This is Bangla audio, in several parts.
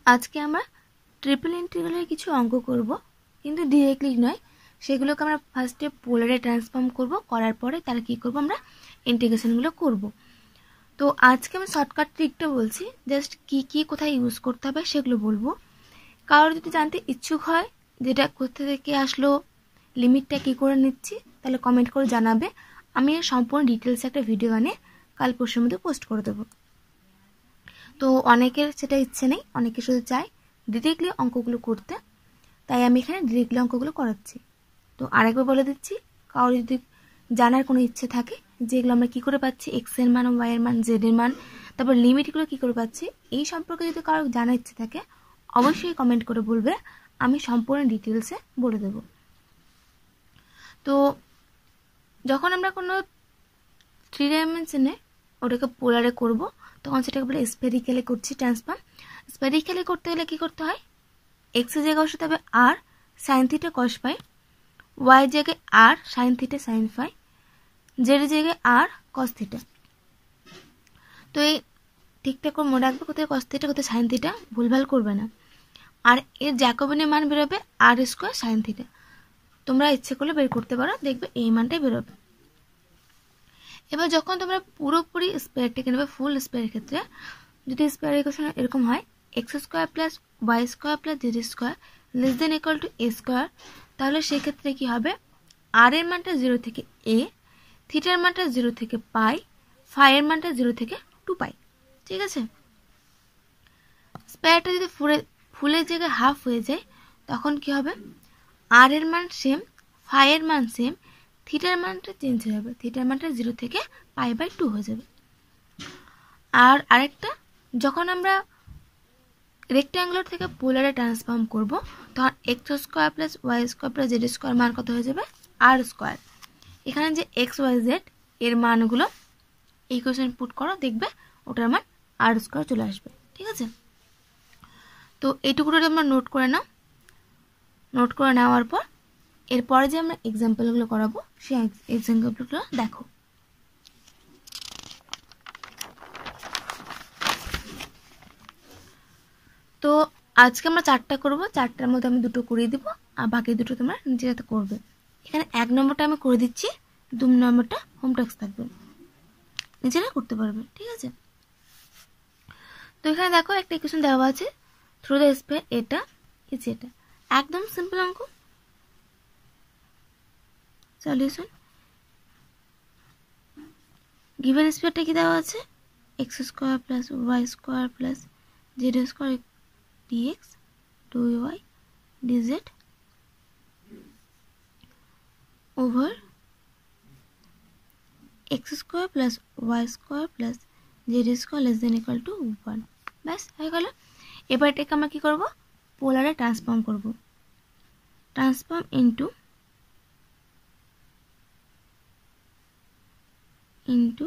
আজকে আমরা ট্রিপল ইন্টিগ্রালের কিছু অঙ্ক করব, কিন্তু ডিরেক্টলি নয়। সেগুলোকে আমরা ফার্স্টে পোলারে ট্রান্সফর্ম করব, করার পরে তার কি করব আমরা ইন্টিগ্রেশনগুলো করব। তো আজকে আমি শর্টকাট ট্রিকটা বলছি, জাস্ট কি কি কোথায় ইউজ করতে হবে সেগুলো বলবো। কারোর যদি জানতে ইচ্ছুক হয় যেটা কোথা থেকে আসলো, লিমিটটা কি করে নিচ্ছি, তাহলে কমেন্ট করে জানাবে। আমি এর সম্পূর্ণ ডিটেলসে একটা ভিডিও বানিয়ে কাল পরশুর মধ্যে পোস্ট করে দেবো। তো অনেকের সেটা ইচ্ছে নেই, অনেকে শুধু চায় ডিরেক্টলি অঙ্কগুলো করতে, তাই আমি এখানে ডিরেক্টলি অঙ্কগুলো করাচ্ছি। তো আরেকবার বলে দিচ্ছি, কারোর যদি জানার কোনো ইচ্ছে থাকে যে এগুলো আমরা কী করে পাচ্ছি, এক্স এর মান, ওয়াই এর মান, জেড এর মান, তারপর লিমিটগুলো কী করে পাচ্ছি, এই সম্পর্কে যদি কারোর জানার ইচ্ছে থাকে অবশ্যই কমেন্ট করে বলবে, আমি সম্পূর্ণ ডিটেলসে বলে দেব। তো যখন আমরা কোনো 3 ডাইমেনশনে ওটাকে পোলারে করব, তখন সেটাকে বলে স্পেরিক্যালে করছি ট্রান্সফর্ম। স্পেরিক্যালে করতে গেলে কী করতে হয়, এক্স এর জায়গায় বসাতে হবে R sine theta cos phi, Y জায়গায় R sine theta sine phi, Z জায়গায় আর কস থিটা। তো এই ঠিকঠাক করে মনে রাখবে, কোথায় কস থিটা কোথায় সাইন থিটা, ভুলভাল করবে না। আর এর জ্যাকোবিনের মান বেরোবে আর স্কোয়ার সাইন থিটা। তোমরা ইচ্ছে করলে বের করতে পারো, দেখবে এই মানটাই বেরোবে। এবার যখন তোমরা পুরোপুরি স্কোয়ারটাকে নেবে, ফুল স্কোয়ারের ক্ষেত্রে যদি স্কোয়ার ইকুয়েশন এরকম হয়, x square plus y square plus z square less than equal to a square, তাহলে সেক্ষেত্রে কি হবে, আর এর মানটা 0 থেকে এ, থিটার মানটা 0 থেকে পাই, ফাই এর মানটা 0 থেকে 2 পাই। ঠিক আছে, স্কোয়ারটা যদি ফুলের জায়গায় হাফ হয়ে যায়, তখন কি হবে, আর এর মান সেম, ফাই এর মান সেম, থিটার মানটা চেঞ্জ হয়ে যাবে, থিটার মানটা 0 থেকে পাই বাই 2 হয়ে যাবে। আর আরেকটা, যখন আমরা রেক্ট্যাঙ্গুলার থেকে পোলারে ট্রান্সফর্ম করব, তখন x square plus y square plus z square মান কত হয়ে যাবে, আর স্কোয়ার। এখানে যে এক্স ওয়াই জেড এর মানগুলো এই কোয়েশ্চেন পুট করো, দেখবে ওটার মান আর স্কোয়ার চলে আসবে। ঠিক আছে, তো এইটুকুটা আমরা নোট করে নাও। নোট করে নেওয়ার পর এরপরে যে আমরা এক্সাম্পলগুলো করাবো, সেই এক্সাম্পলগুলো দেখো। তো আজকে আমরা 4টা করব, 4টার মধ্যে আমি 2টো করিয়ে দেবো, আর বাকি 2টো তোমরা নিজেরা করবে। এখানে 1 নম্বরটা আমি করে দিচ্ছি, 2 নম্বরটা হোম টাস্ক থাকবে, নিজেরা করতে পারবে। ঠিক আছে, তো এখানে দেখো একটা ইকুয়েশন দেওয়া আছে, থ্রু দ্য স্পেয়ার এটা ইজ এটা, একদম সিম্পল অঙ্ক। সলিউশন, গিভেন স্পেয়ারটা কি দেওয়া আছে, x square plus y square plus z square dx 2y dz over x square plus y square plus z square less than equal to 1। ব্যাস হয়ে গেল। এবার এটাকে আমরা কি করব, পোলারে ট্রান্সফর্ম করব। Transform into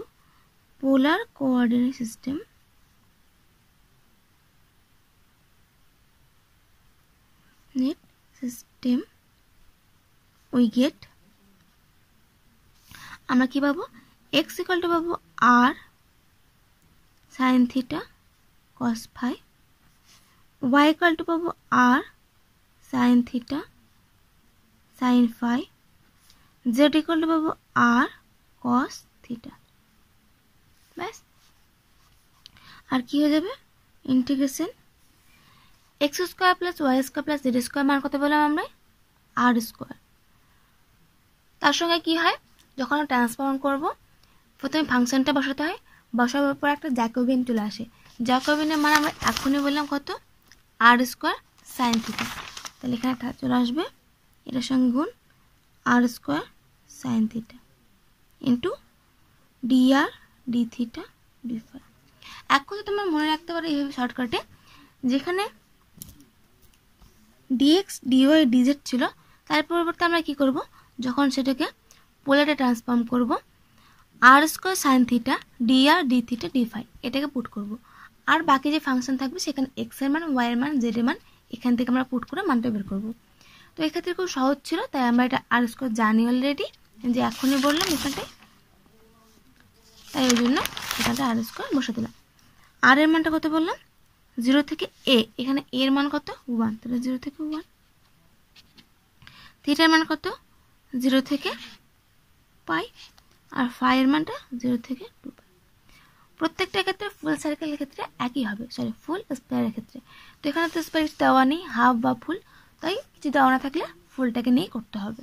polar coordinate system we get, আমরা কি পাবো, x ইকুয়াল টু পাবো r sine theta cos phi, y equal to পাবো r sine theta sine phi, z equal to পাবো আর কস থিটা। ব্যাস, আর কি হয়ে যাবে, integration x square plus y square plus z square মান কত বললাম আমরা, আর স্কোয়ার। তার সঙ্গে কি হয়, যখন ট্রান্সফর্ম করব প্রথমে ফাংশনটা বসাতে হয়, বসাবার পর একটা জ্যাকোবিয়ান চলে আসে, জ্যাকোবিয়ানের মান আমরা এখনই বললাম কত, আর স্কোয়ার সাইন থিটা। তাহলে এখানে চলে আসবে এটার সঙ্গে গুণ r square sine theta into d r d theta d phi. এক কথা তোমরা মনে রাখতে পারো এইভাবে শর্টকাটে, যেখানে ডিএক্স ডিওয়াই ডিজেড ছিল, তার পরিবর্তে আমরা কি করব, যখন সেটাকে পোলারে ট্রান্সফর্ম করব, আর square sine theta d r d theta d phi এটাকে পুট করব। আর বাকি যে ফাংশন থাকবে সেখানে এক্স এর মান, ওয়াই এর মান, জেড এর মান এখান থেকে আমরা পুট করে মানটা বের করব। তো এক্ষেত্রে খুব সহজ ছিল, তাই আমরা এটা আর স্কোয়ার জানি অলরেডি, যে এখনই বললাম এখানটায়, তাই ওই জন্য এখানটা আর স্কোয়ার বসে দিলাম। আর এর মানটা কত বললাম, 0 থেকে a, এখানে a এর মান কত 1, তাহলে 0 থেকে 1। থিটার মান কত 0 থেকে পাই, আর ফাই এর মানটা 0 থেকে 2 পাই। প্রত্যেকটা ক্ষেত্রে ফুল সার্কেলের ক্ষেত্রে একই হবে, সরি ফুল স্কয়ারের ক্ষেত্রে। তো এখানে তো স্কয়ার কিছু দেওয়া নেই, হাফ বা ফুল, তাই কিছু দেওয়া না থাকলে ফুলটাকে নিয়েই করতে হবে।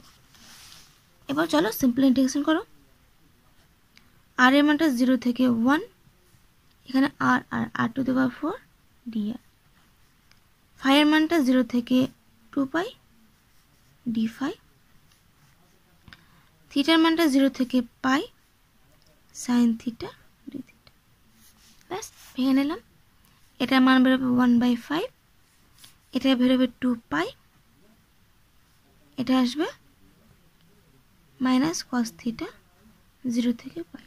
এবার চলো সিম্পল ইন্টিগ্রেশন করো। আর এর মানটা 0 থেকে 1, এখানে আর r r to the power 4 dr। Phi এর মানটা 0 থেকে 2 পাই d ফাই। থিটার মানটা 0 থেকে পাই সাইন থিটা d থিটা। ব্যাস ভেঙে নিলাম। এটার মান বেরোবে 1/5, এটা বেরোবে 2 পাই, এটা আসবে মাইনাস কস থিটা 0 থেকে পাই।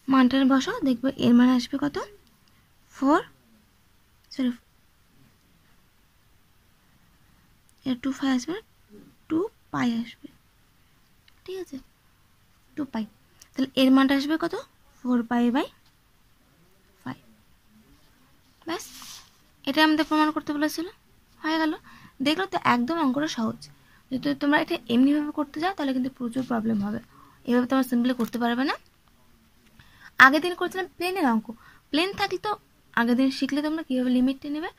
মানটা বসাও, দেখবে এর মান আসবে কত 4, সরি এর 2 পাই আসবে, 2 পাই আসবে, ঠিক আছে 2 পাই। তাহলে এর মানটা আসবে কত 4π/5। ব্যাস এটা আমাদের প্রমাণ করতে বলেছিল, হয়ে গেল। দেখলো তো একদম অঙ্কটা সহজ। যদি তোমরা এটা এমনিভাবে করতে যাও তাহলে কিন্তু প্রচুর প্রবলেম হবে, এভাবে তোমরা সিম্পলি করতে পারবে না। আগের দিন করছিলাম প্লেনের অঙ্ক, প্লেন থাকলে তো আগের দিন শিখলে তোমরা কীভাবে লিমিটটা নেবে।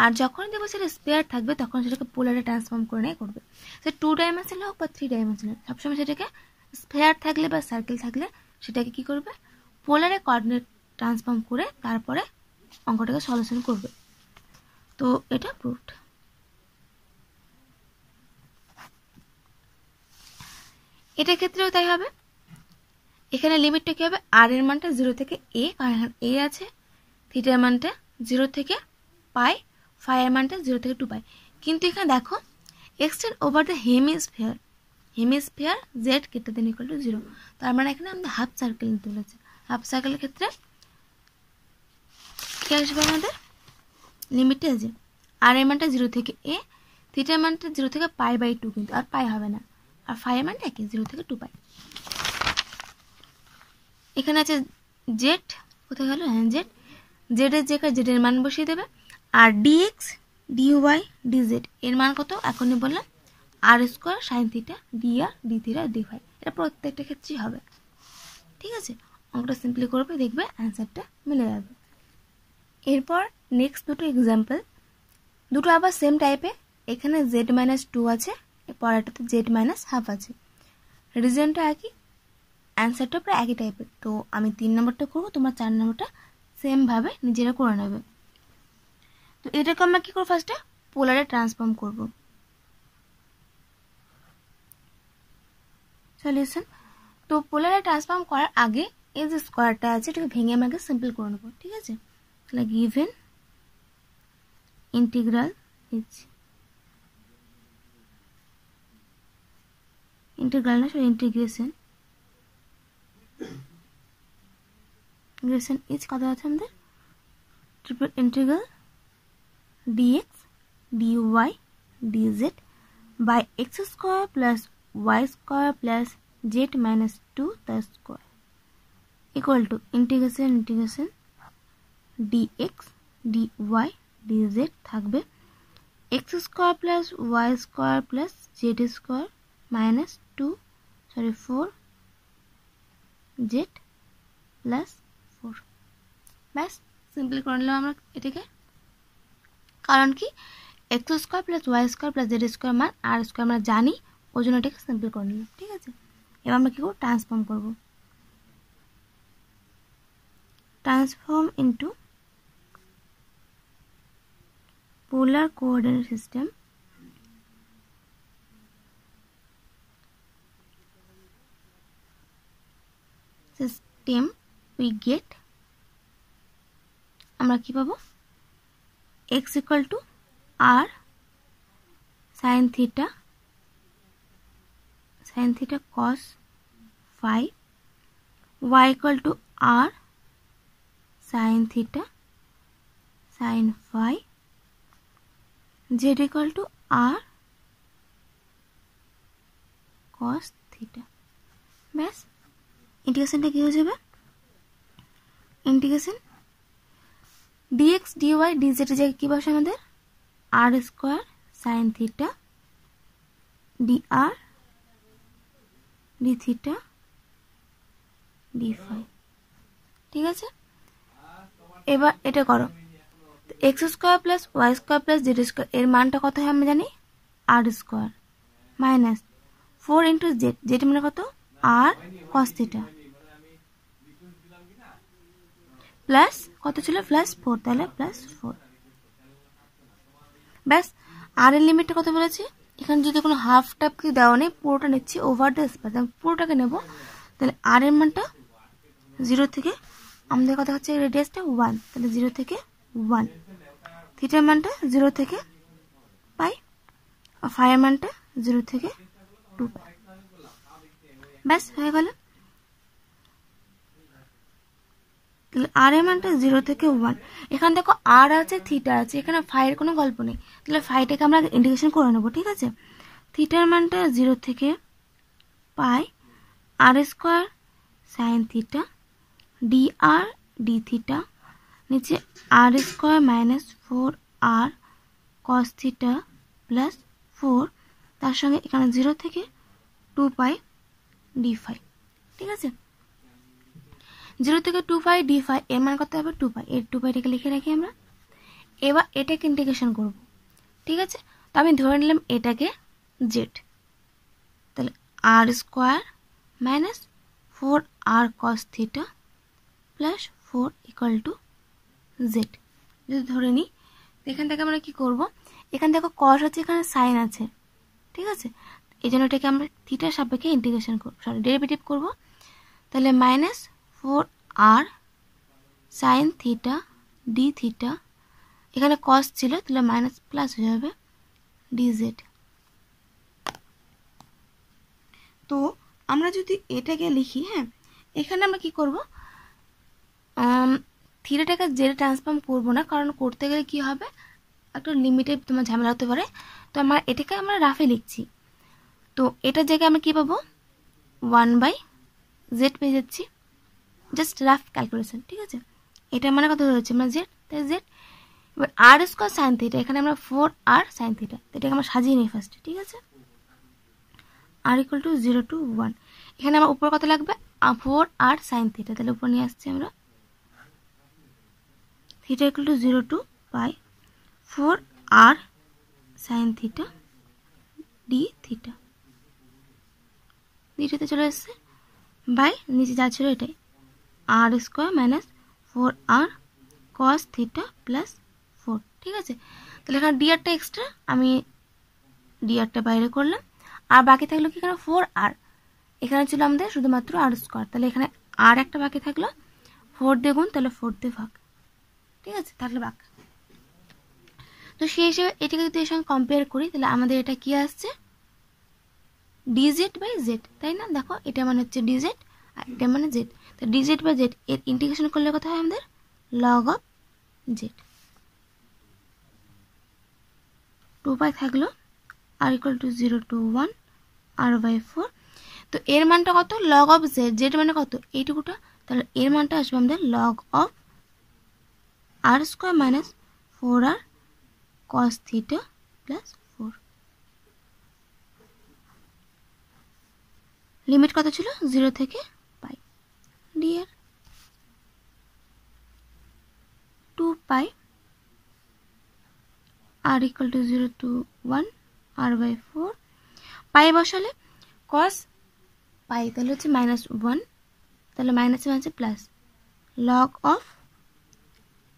আর যখনই দেখবো সেটা স্পেয়ার থাকবে তখন সেটাকে পোলারে ট্রান্সফর্ম করে নিয়ে করবে। সে 2 ডাইমেনশনাল হোক বা 3 ডাইমেনশনাল, সবসময় সেটাকে স্পেয়ার থাকলে বা সার্কেল থাকলে সেটাকে কি করবে পোলারে কোঅর্ডিনেট ট্রান্সফর্ম করে তারপরে অঙ্কটাকে সলিউশন করবে। তো এটা প্রুফড। এটার ক্ষেত্রেও তাই হবে। এখানে লিমিটটা কি হবে, আর এর মানটা 0 থেকে a, কারণ এখানে a আছে, থিটার মানটা 0 থেকে পাই, ফাই এর মানটা 0 থেকে 2 পাই। কিন্তু এখানে দেখো extend over the hemisphere, hemisphere Z কেটে দেন ইকুয়াল টু 0, তার মানে এখানে আমাদের হাফ সার্কেল নিতে বলেছে। হাফ সার্কেলের ক্ষেত্রে কি আসবে আমাদের লিমিটটা আছে, আর এর মানটা 0 থেকে a, থিটার মানটা 0 থেকে π/2, কিন্তু আর পাই হবে না, আর ফাই এর মানটা কি 0 থেকে 2 পাই। এখানে আছে জেড, কোথায় গেল, হ্যাঁ জেড, জেডের জায়গায় জেডের মান বসিয়ে দেবে। আর ডিএক্স ডিওয়াই ডিজেড এর মান কত এখনই বললাম, আর square sine theta d r d theta d phi. এটা প্রত্যেকটা ক্ষেত্রেই হবে, ঠিক আছে। অঙ্কটা সিম্পলি করবে, দেখবে অ্যান্সারটা মিলে যাবে। এরপর নেক্সট দুটো এক্সাম্পল, দুটো আবার সেম টাইপে। এখানে z-2 আছে, পরেরটাতে z-1/2 আছে, রিজনটা একই, অ্যান্সারটা প্রায় একই টাইপের। তো আমি 3 নম্বরটা করবো, তোমরা 4 নম্বরটা সেমভাবে নিজেরা করে নেবে। তো এটাকে আমরা কী করবো, ফার্স্টে পোলারে ট্রান্সফর্ম করব। সলিউশন, তো পোলারে ট্রান্সফর্ম করার আগে এই যে স্কোয়ারটা আছে এটাকে ভেঙে আমাকে সিম্পল করে নেবো, ঠিক আছে। তাহলে গিভেন ইন্টিগ্রাল ইজ, ইন্টিগ্রাল না সরি ইন্টিগ্রেশন, ইন্টিগ্রেশন ইজ কত আছে আমাদের, triple integral dx dy dz by x square plus y square plus z-2 the square equal to integration dx dy dz থাকবে x square plus y square plus z square minus 4 z plus 4। ব্যাস সিম্পলি করে নিলাম আমরা এটাকে, কারণ কি x square plus y square plus z square মান আর স্কোয়ার আমরা জানি, ওই জন্য এটাকে সিম্পল করে নিলাম, ঠিক আছে। এবার আমরা কী করবো, ট্রান্সফর্ম করবো, transform into polar coordinate system we get, আমরা কি পাবো, x equal to r sin theta cos phi, y equal to r sin theta sin phi, z equal to r cos theta। ব্যাস ইন্টিগ্রেশনটা কি হয়ে যাবে, ইন্টিগ্রেশন ডিএক্স ডিওয়াই ডিজেড এর জায়গায় কি বসে আমাদের r square sine theta d r d theta d phi. ঠিক আছে, এবার এটা করো। X square plus y square plus z square এর মানটা কত হয় আমরা জানি r square minus 4 into z, z মানে কত আর কস থিটা প্লাস কত ছিল প্লাস 4, তাহলে প্লাস 4। ব্যাস, আর এর লিমিটটা কত বলেছি, এখানে যদি কোনো হাফ টাপ কি দেওয়া নেই, পুরোটা নিচ্ছি ওভার দ্য স্পেস, পুরোটাকে নেব। তাহলে আর এর মানটা 0 থেকে আমাদের কথা হচ্ছে রেডিয়াসটা 1, তাহলে 0 থেকে 1, থিটার মানটা 0 থেকে পাই, আর ফাই এর মানটা 0 থেকে 2 পাই। ব্যাস হয়ে গেল। তাহলে আর এর মানটা 0 থেকে 1, এখানে দেখো আর আছে থিটা আছে, এখানে ফাইয়ের কোনো গল্প নেই, তাহলে ফাইটাকে আমরা ইন্টিগ্রেশন করে নেবো। ঠিক আছে, থিটার মানটা 0 থেকে পাই আর square sine theta d r d theta, নিচে আর square minus 4 r cos theta plus 4, তার সঙ্গে এখানে 0 থেকে 2 পাই ডি ফাই। ঠিক আছে, 0 থেকে 2 পাই ডি ফাই এর মান কত হবে 2 পাই, এর 2 পাইটাকে লিখে রাখি আমরা। এবার এটাকে ইন্টিগ্রেশন করব। ঠিক আছে, তো আমি ধরে নিলাম এটাকে জেড, তাহলে r square minus 4 r cos theta plus 4 equal to z যদি ধরে নিই। এখান থেকে আমরা কি করব, এখান থেকে কস আছে, এখানে সাইন আছে। ঠিক আছে, এই জন্য এটাকে আমরা থিটার সাপেক্ষে ইন্টিগ্রেশন করব, সরি ডেরিভেটিভ করব। তাহলে minus 4 r sine theta d theta, এখানে কস ছিল তাহলে মাইনাস প্লাস হয়ে যাবে ডিজেড। তো আমরা যদি এটাকে লিখি, হ্যাঁ এখানে আমরা কি করব, থিটাটাকে জেড ট্রান্সফর্ম করবো না, কারণ করতে গেলে কি হবে একটা লিমিটে তোমার ঝামেলা হতে পারে। তো আমরা এটাকে আমরা রাফে লিখছি, তো এটার জায়গায় আমরা কি পাবো 1/z পেয়ে যাচ্ছি, জাস্ট রাফ ক্যালকুলেশন। ঠিক আছে, এটা মানে কত হচ্ছে আমরা জেড, তাই জেড। এবার আর স্কোয়ার সাইন থিটা, এখানে আমরা 4 আর সাইন থিটা, এটাকে আমরা সাজিয়ে নিই ফার্স্টে। ঠিক আছে, আর ইকুয়াল টু 0 to 1, এখানে আমার উপর কত লাগবে 4 আর সাইন থিটা, তাহলে উপর নিয়ে আসছি আমরা theta equal to 0 to pi 4 r sine theta d theta, ডিটাতে চলে আসছে বাই নিচে যা ছিল এটাই r square minus 4 r cos theta plus 4। ঠিক আছে, তাহলে এখানে ডিআরটা এক্সট্রা, আমি ডিআরটা বাইরে করলাম, আর বাকি থাকলো কি এখানে 4 আর, এখানে ছিল আমাদের শুধুমাত্র আর স্কোয়ার, তাহলে এখানে আর একটা বাকি থাকলো 4 দিয়ে গুণ, তাহলে 4 দিয়ে ভাগ। ঠিক আছে, থাকলে ভাগ। তো সেই হিসেবে এটাকে যদি এর সঙ্গে কম্পেয়ার করি, তাহলে আমাদের এটা কি আসছে ডিজেড বাই জেড, তাই না? দেখো এটা মানে হচ্ছে ডিজেড আর এটা মানে জেড, তো ডিজেড বাই জেড এর ইন্টিগ্রেশন করলে কত হয় আমাদের লগ অফ জেড, 2 পাই থাকলো r equal to 0 to 1 r by 4। তো এর মানটা কত লগ অফ জেড, জেড মানে কত এইটুকুটা, তাহলে এর মানটা আসবে আমাদের log of r square minus 4 r cos theta plus 4। Limit কত ছিল 0 থেকে pi, d r 2 pi r equal to 0 to 1 r by 4। Pi বসালে কস পাই তাহলে হচ্ছে -1, তাহলে মাইনাস আছে plus log of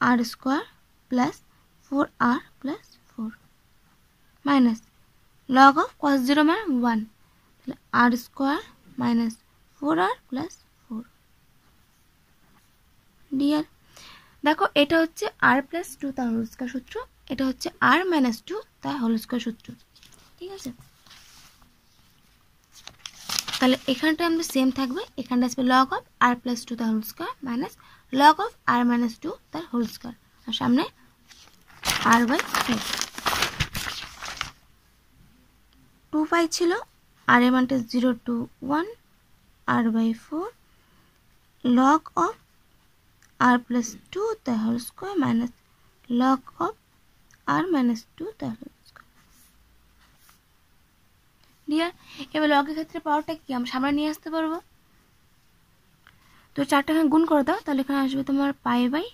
r square plus 4 r plus 4 minus log of cos 0 মানে 1, তাহলে r square minus 4 r plus 4 d r. দেখো এটা হচ্ছে আর প্লাস 2 তার হোল স্কয়ার সূত্র, এটা হচ্ছে আর মাইনাস 2 তার হোল স্কয়ার সূত্র। ঠিক আছে, তাহলে এখানটা আমাদের সেম থাকবে, এখানটা আসবে লগ অফ আর প্লাস 2 তার whole square minus log of r minus 2 তার হোল স্কয়ার, আর সামনে আর বাই 4। 2 পাই ছিল, আর এর মানটা 0 to 1 r by 4 log of r plus 2 the whole square minus log of r minus 2 the whole square। Deer, এবার লগের ক্ষেত্রে পাওয়ারটা কি আমরা সামনে নিয়ে আসতে পারবো। তো 4টা এখানে গুণ করে দাও, তাহলে এখানে আসবে তোমার পাই by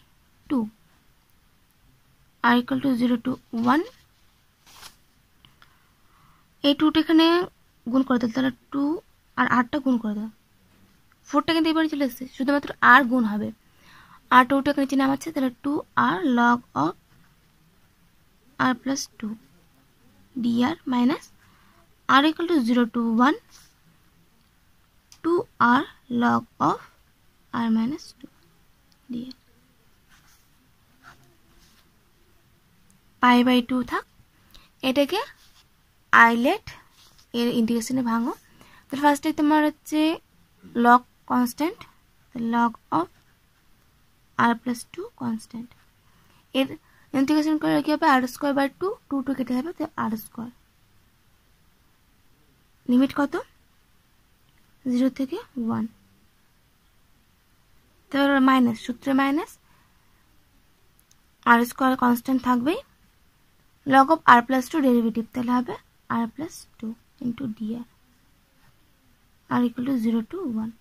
2 r equal to 0 to 1। এই 2টা এখানে গুণ করে দাও, তাহলে 2 আর 8টা গুণ করে দাও। 4টা কিন্তু এবারে চলে এসেছে, শুধুমাত্র r গুণ হবে। আর 2টা এখানে নিচে নামাচ্ছে, তাহলে 2r log of r plus 2 dr minus r equal to 0 to 1 2r log of r minus 2 dr। Pi by 2 থাক, এটাকে আইলেট এর ইন্টিগ্রেশনে ভাঙো। তো ফার্স্টে তোমার হচ্ছে log constant, log of r plus 2 constant, এর ইন্টিগ্রেশন করলে কি হবে, r স্কয়ার বাই 2 2 কেটে যাবে, তো r স্কয়ার। লিমিট কত, 0 থেকে 1। তাহলে মাইনাস, সূত্রে মাইনাস, r স্কয়ার কনস্ট্যান্ট থাকবেই, log of r plus 2 derivative, তাহলে হবে r plus 2 into dr r equal to 0 to 1।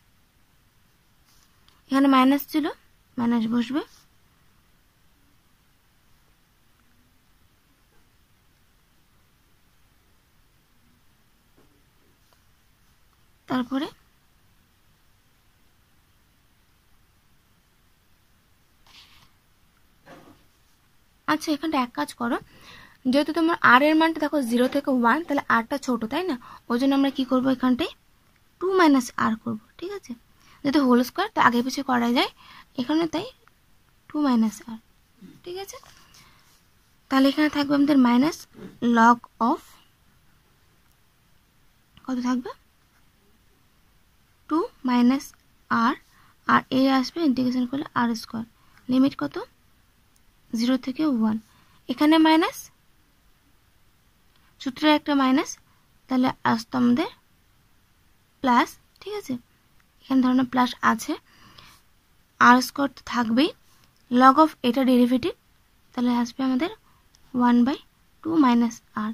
এখানে মাইনাস ছিল, মাইনাস বসবে, তারপরে আচ্ছা এখানটা এক কাজ করো, যেহেতু তোমার r এর মানটা দেখো 0 থেকে 1, তাহলে rটা ছোট, তাই না, ওই জন্য আমরা কি করবো, এখানটায় 2 মাইনাস r করবো, ঠিক আছে। যেহেতু হোল স্কয়ার তো আগে পিছিয়ে করা যায়, এখানে তাই 2 মাইনাস r, ঠিক আছে। তাহলে এখানে থাকবে আমাদের মাইনাস লগ অফ, কত থাকবে, 2 মাইনাস r, আর এ আসবে ইন্টিগ্রেশন করলে r স্কয়ার। লিমিট কত, 0 থেকে 1। এখানে মাইনাস, সূত্রে একটা মাইনাস, তাহলে আসতো আমাদের প্লাস, ঠিক আছে। এখানে ধরনের প্লাস আছে, r স্কয়ার তো থাকবেই, লগ অফ এটা ডেরিভেটিভ, তাহলে আসবে আমাদের 1/2 মাইনাস r।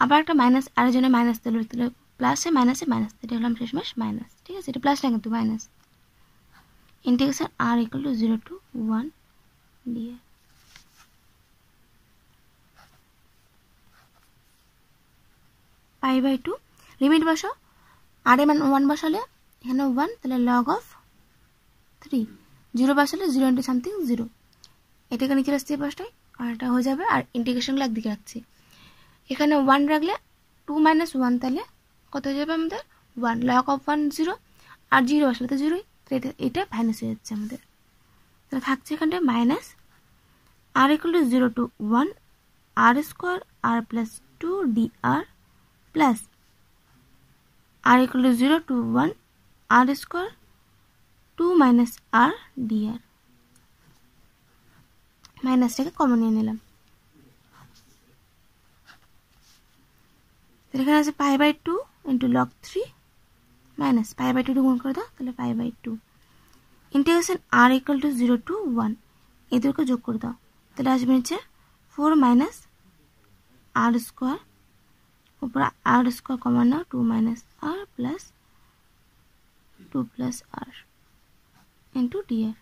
আবার একটা মাইনাস r এর জন্য মাইনাস দিলে, তাহলে প্লাসে মাইনাসে মাইনাস, এটা হলাম শেষমেশ মাইনাস, ঠিক আছে। এটা প্লাস না কিন্তু minus. Integration r equal to 0 to 1 dr। Pi by 2 limit বসাও, r এর মান 1 বসালে এখানে 1, তাহলে লগ অফ 3, 0 বসালে 0 ইন্টু সামথিং 0, এটাকে নিচে আসছে পাশটায়, আর এটা হয়ে যাবে। আর ইন্টিগ্রেশনগুলো একদিকে রাখছি, এখানে 1 রাখলে 2 মাইনাস 1, তাহলে কত হয়ে যাবে আমাদের 1, লগ অফ 1 0, আর 0 আসলে তো 0ই, এটা মাইনাস হয়ে যাচ্ছে আমাদের। তাহলে থাকছে এখানটায় minus r equal to 0 to 1 r square r plus 2 dr plus r equal to 0 to 1 r square 2 minus r dr। মাইনাসটাকে কমন নিয়ে নিলাম, তাহলে এখানে আছে pi by 2 into log 3 minus pi by 2 গুণ করে দাও, তাহলে pi by 2। Integration r equal to 0 to 1, এই দুটোকে যোগ করে দাও, তাহলে আসবে নিচে 4 মাইনাস r স্কয়ার, উপরে r স্কয়ার কমন নাও, 2 minus r plus 2 plus r into dr।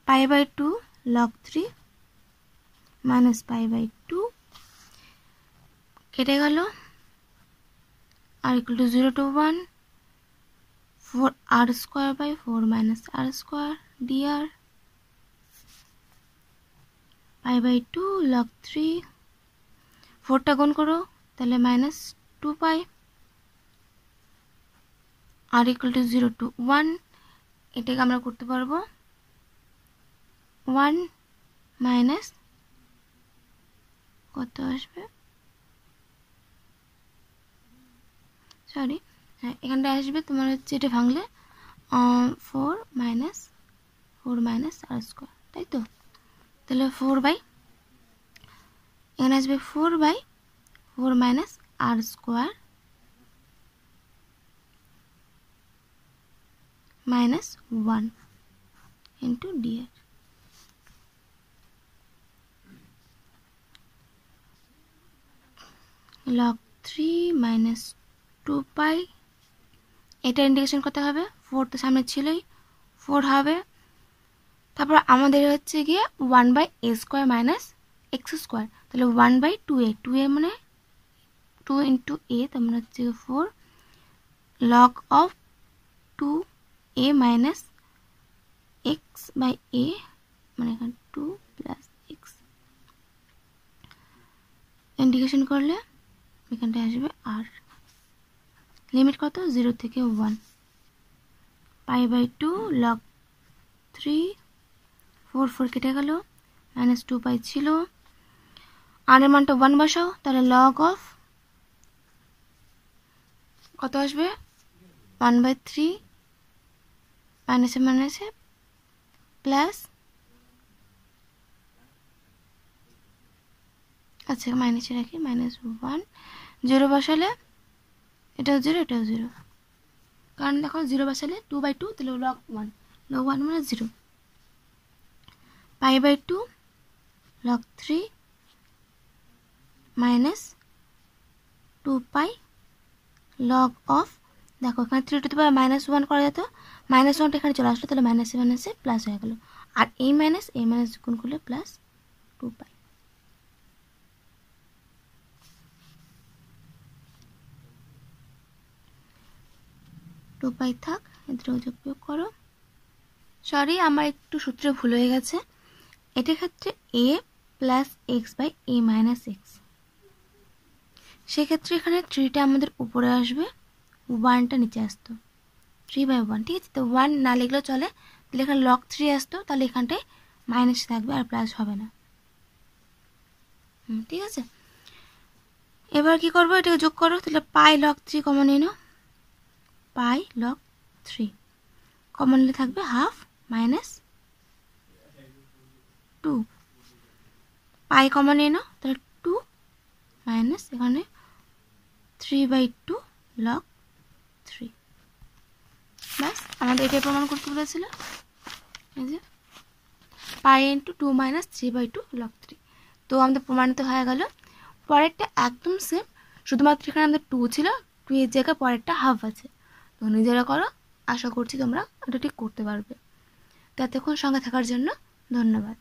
Pi by 2 log 3 minus pi by 2 কেটে গেল, r equal to 0 to 1 4 r square by 4 minus r square dr। Pi by 2 log 3, 4টা গুণ করো, তাহলে minus 2 pi, r equal to 0 to 1, এটাকে আমরা করতে পারবো 1 মাইনাস কত আসবে, সরি হ্যাঁ এখানটা আসবে তোমার হচ্ছে, এটা ভাঙলে 4 মাইনাস r স্কয়ার, তাই তো। তাহলে 4 বাই, এখানে আসবে 4 by 4 minus r square minus 1 into dr। log 3 minus 2 pi, এটা ইন্টিগ্রেশন করতে হবে, 4 তো সামনে ছিলই, 4 হবে। তারপর আমাদের হচ্ছে গিয়ে 1/a² মাইনাস x², তাহলে 1/2a, 2a মানে 2 ইন্টু a, তার মানে হচ্ছে 4 log of 2a minus x/a, মানে এখানে 2 প্লাস x, ইন্টিগ্রেশন করলে এখানটায় আসবে আর, লিমিট কত 0 থেকে 1, π/2 log 3, 4 4 কেটে গেল, মাইনাস 2 পাই ছিল, আর এর মানটা 1 বসাও, তাহলে log of কত আসবে 1/3 মাইনাসে মাইনাসে প্লাস, আচ্ছা মাইনাসে রাখি, মাইনাস 1, 0 বসালে এটাও 0 এটাও 0, কারণ দেখো 0 বসালে 2/2, তাহলে log 1, log 1 মানে 0, π/2 log 3 minus 2 pi log of, দেখো এখানে 3 টু দি পাওয়ার -1 করা যেত, -1টা এখানে চলে আসলো, তাহলে মাইনাসে মাইনাসে প্লাস হয়ে গেল, আর এই মাইনাস গুণ করলে প্লাস 2 পাই। থাক, এদের যোগ বিয়োগ করো। সরি, আমার একটু সূত্রে ভুল হয়ে গেছে, এটার ক্ষেত্রে a plus x/a minus x, সেক্ষেত্রে এখানে 3টা আমাদের উপরে আসবে, 1টা নিচে আসতো, 3/1, ঠিক আছে। তো 1 না লিখলেও চলে, তাহলে এখানে log 3 আসতো, তাহলে এখানটায় মাইনাস থাকবে আর প্লাস হবে না, ঠিক আছে। এবার কি করবো, এটাকে যোগ করো, তাহলে পাই log 3 কমন নিয়ে নাও, পাই log 3 কমন নিলে থাকবে হাফ মাইনাস 2, পাই কমন নিয়ে নাও, তাহলে 2 মাইনাস এখানে 3/2 log 3, ব্যাস আমাদের এটাই প্রমাণ করতে বলেছিল, এই যে পাই ইন্টু 2 মাইনাস 3/2 log 3। তো আমাদের প্রমাণিত হয়ে গেল। পরেরটা একদম সেম, শুধুমাত্র এখানে আমাদের 2 ছিল, 2 এর জায়গায় পরেরটা হাফ আছে। তো নিজেরা করো, আশা করছি তোমরা এটা ঠিক করতে পারবে। তো এতক্ষণ সঙ্গে থাকার জন্য ধন্যবাদ।